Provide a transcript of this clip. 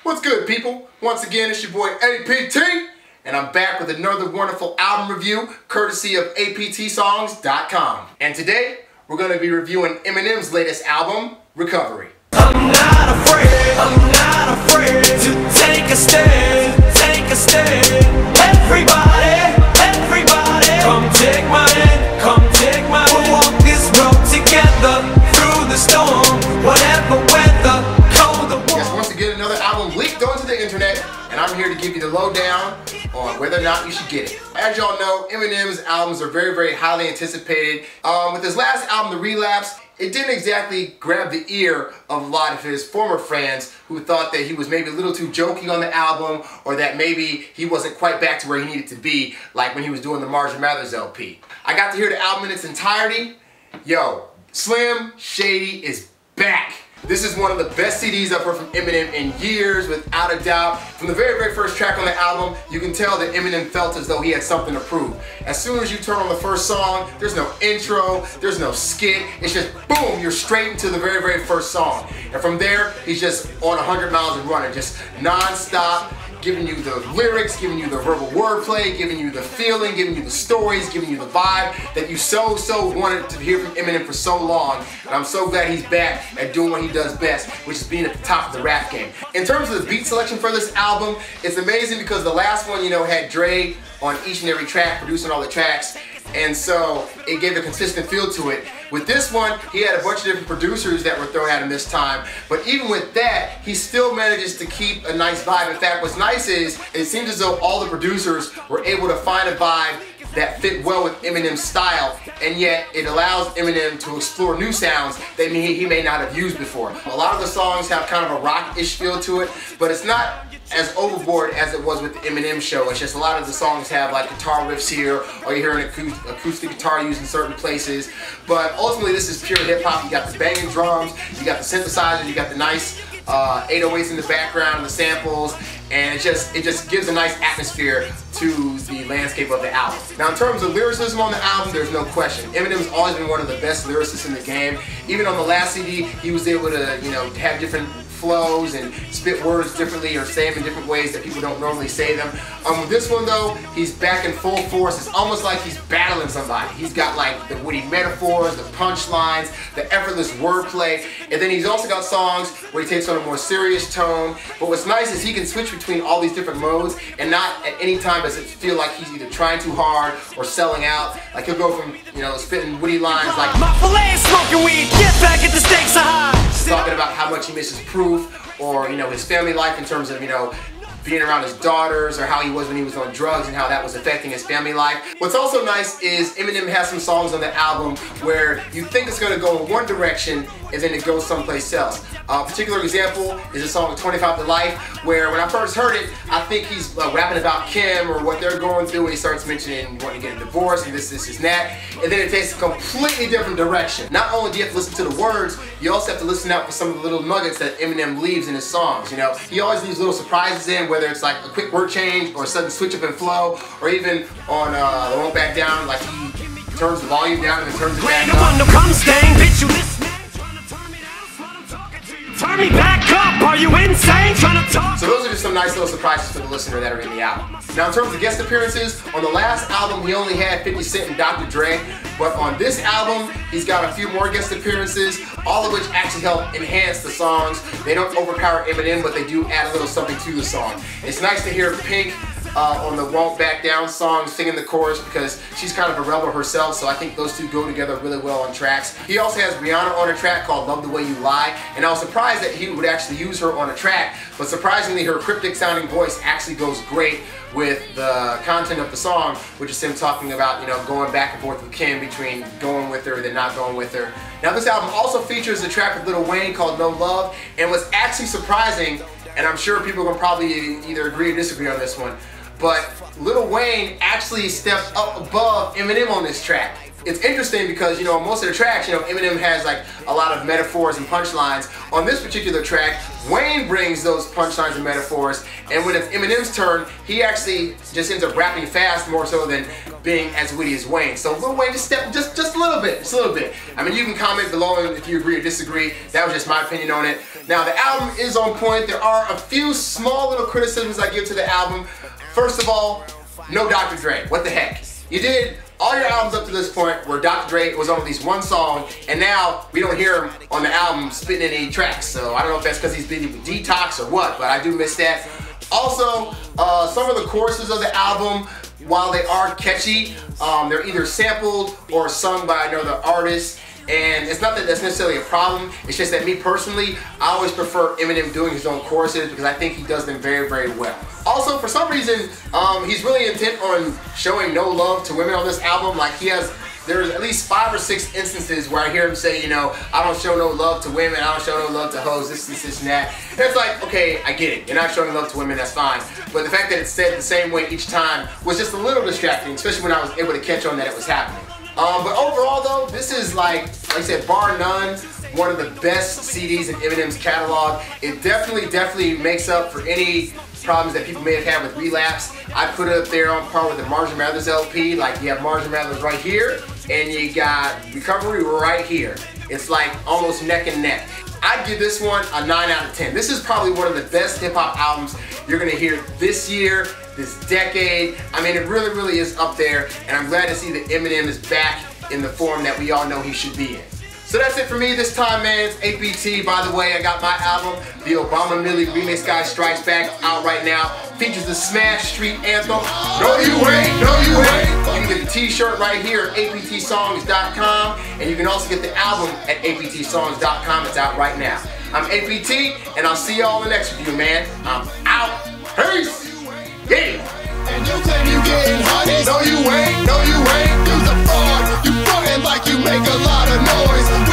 What's good, people? Once again, it's your boy A.P.T, and I'm back with another wonderful album review courtesy of APTsongs.com. And today, we're going to be reviewing Eminem's latest album, Recovery. I'm not afraid to take a stand, Everybody, come take my hand, we'll walk this road together, through the storm, whatever weather, cold the warm. Yes, once again, another album leaked onto the internet, and I'm here to give you the lowdown on whether or not you should get it. As y'all know, Eminem's albums are very, very highly anticipated. With his last album, The Relapse, it didn't exactly grab the ear of a lot of his former fans who thought that he was maybe a little too jokey on the album, or that maybe he wasn't quite back to where he needed to be, like when he was doing the Marshall Mathers LP. I got to hear the album in its entirety. Yo, Slim Shady is back. This is one of the best CDs I've heard from Eminem in years, without a doubt. From the very, very first track on the album, you can tell that Eminem felt as though he had something to prove. As soon as you turn on the first song, there's no intro, there's no skit. It's just boom, you're straight into the very, very first song. And from there, he's just on 100 miles and running, just non-stop, giving you the lyrics, giving you the verbal wordplay, giving you the feeling, giving you the stories, giving you the vibe that you so wanted to hear from Eminem for so long. And I'm so glad he's back at doing what he does best, which is being at the top of the rap game. In terms of the beat selection for this album, it's amazing because the last one, you know, had Dre on each and every track, producing all the tracks, and so it gave a consistent feel to it. With this one, he had a bunch of different producers that were thrown at him this time, but even with that, he still manages to keep a nice vibe. In fact, what's nice is, it seems as though all the producers were able to find a vibe that fit well with Eminem's style, and yet it allows Eminem to explore new sounds that he may not have used before. A lot of the songs have kind of a rock-ish feel to it, but it's not as overboard as it was with the Eminem show. It's just a lot of the songs have like guitar riffs here, or you hear an acoustic guitar used in certain places. But ultimately, this is pure hip-hop. You got the banging drums, you got the synthesizers, you got the nice 808s in the background, the samples, and it just gives a nice atmosphere to the landscape of the album. Now, in terms of lyricism on the album, there's no question. Eminem's always been one of the best lyricists in the game. Even on the last CD, he was able to, you know, have different flows and spit words differently or say them in different ways that people don't normally say them. With this one though, he's back in full force. It's almost like he's battling somebody. He's got like the witty metaphors, the punchlines, the effortless wordplay, and then he's also got songs where he takes on a more serious tone. But what's nice is he can switch between all these different modes, and not at any time does it feel like he's either trying too hard or selling out. Like he'll go from, you know, spitting witty lines like my fillet is smoking weed, get back at the stakes are high, talking about how much he misses Proof, or, you know, his family life in terms of, you know, being around his daughters, or how he was when he was on drugs and how that was affecting his family life. What's also nice is Eminem has some songs on the album where you think it's going to go in one direction and then it goes someplace else. A particular example is the song 25 to Life, where when I first heard it, I think he's rapping about Kim or what they're going through, and he starts mentioning wanting to get a divorce and this and that, and then it takes a completely different direction. Not only do you have to listen to the words, you also have to listen out for some of the little nuggets that Eminem leaves in his songs. You know, he always leaves little surprises in, whether it's like a quick word change or a sudden switch up in flow, or even on the Won't Back Down, like he turns the volume down and then turns it back up. Turn me back up, are you insane? Trying to talk. So those are just some nice little surprises for the listener that are in the album. Now, in terms of guest appearances, on the last album he only had 50 Cent and Dr. Dre, but on this album he's got a few more guest appearances, all of which actually help enhance the songs. They don't overpower Eminem, but they do add a little something to the song. It's nice to hear Pink on the Won't Back Down song singing the chorus, because she's kind of a rebel herself, so I think those two go together really well on tracks. He also has Rihanna on a track called Love the Way You Lie, and I was surprised that he would actually use her on a track, but surprisingly her cryptic sounding voice actually goes great with the content of the song, which is him talking about, you know, going back and forth with Kim, between going with her and then not going with her. Now, this album also features a track with Lil Wayne called No Love, and what's actually surprising, and I'm sure people can probably either agree or disagree on this one, but Lil Wayne actually stepped up above Eminem on this track. It's interesting because, you know, most of the tracks, you know, Eminem has like a lot of metaphors and punchlines. On this particular track, Wayne brings those punchlines and metaphors, and when it's Eminem's turn, he actually just ends up rapping fast more so than being as witty as Wayne. So Lil Wayne just stepped just a little bit. I mean, you can comment below if you agree or disagree. That was just my opinion on it. Now, the album is on point. There are a few small little criticisms I give to the album. First of all, no Dr. Dre. What the heck? You did all your albums up to this point where Dr. Dre was on at least one song, and now we don't hear him on the album spitting any tracks. So I don't know if that's because he's busy with Detox or what, but I do miss that. Also, some of the choruses of the album, while they are catchy, they're either sampled or sung by another artist. And it's not that that's necessarily a problem, it's just that me personally, I always prefer Eminem doing his own choruses because I think he does them very, very well. Also, for some reason, he's really intent on showing no love to women on this album. Like there's at least 5 or 6 instances where I hear him say, you know, I don't show no love to women, I don't show no love to hoes, this and that. And it's like, okay, I get it. You're not showing love to women, that's fine. But the fact that it's said the same way each time was just a little distracting, especially when I was able to catch on that it was happening. But overall though, this is like I said, bar none, one of the best CDs in Eminem's catalog. It definitely makes up for any problems that people may have had with Relapse. I put it up there on par with the Marshall Mathers LP. Like, you have Marshall Mathers right here, and you got Recovery right here. It's like almost neck and neck. I'd give this one a 9 out of 10. This is probably one of the best hip-hop albums you're gonna hear this year, this decade. I mean, it really is up there, and I'm glad to see that Eminem is back in the form that we all know he should be in. So that's it for me this time, man. It's A.P.T. By the way, I got my album, The Obama Millie Remix Guy Strikes Back, out right now. Features the Smash Street Anthem. No you ain't, no you ain't. You can get the t-shirt right here at aptsongs.com, and you can also get the album at aptsongs.com. It's out right now. I'm A.P.T, and I'll see y'all in the next review, man. I'm out. Peace. Yeah. And you claim you getting honey. No you ain't, no you ain't. You's a fraud. You frontin' like you make a lot of noise.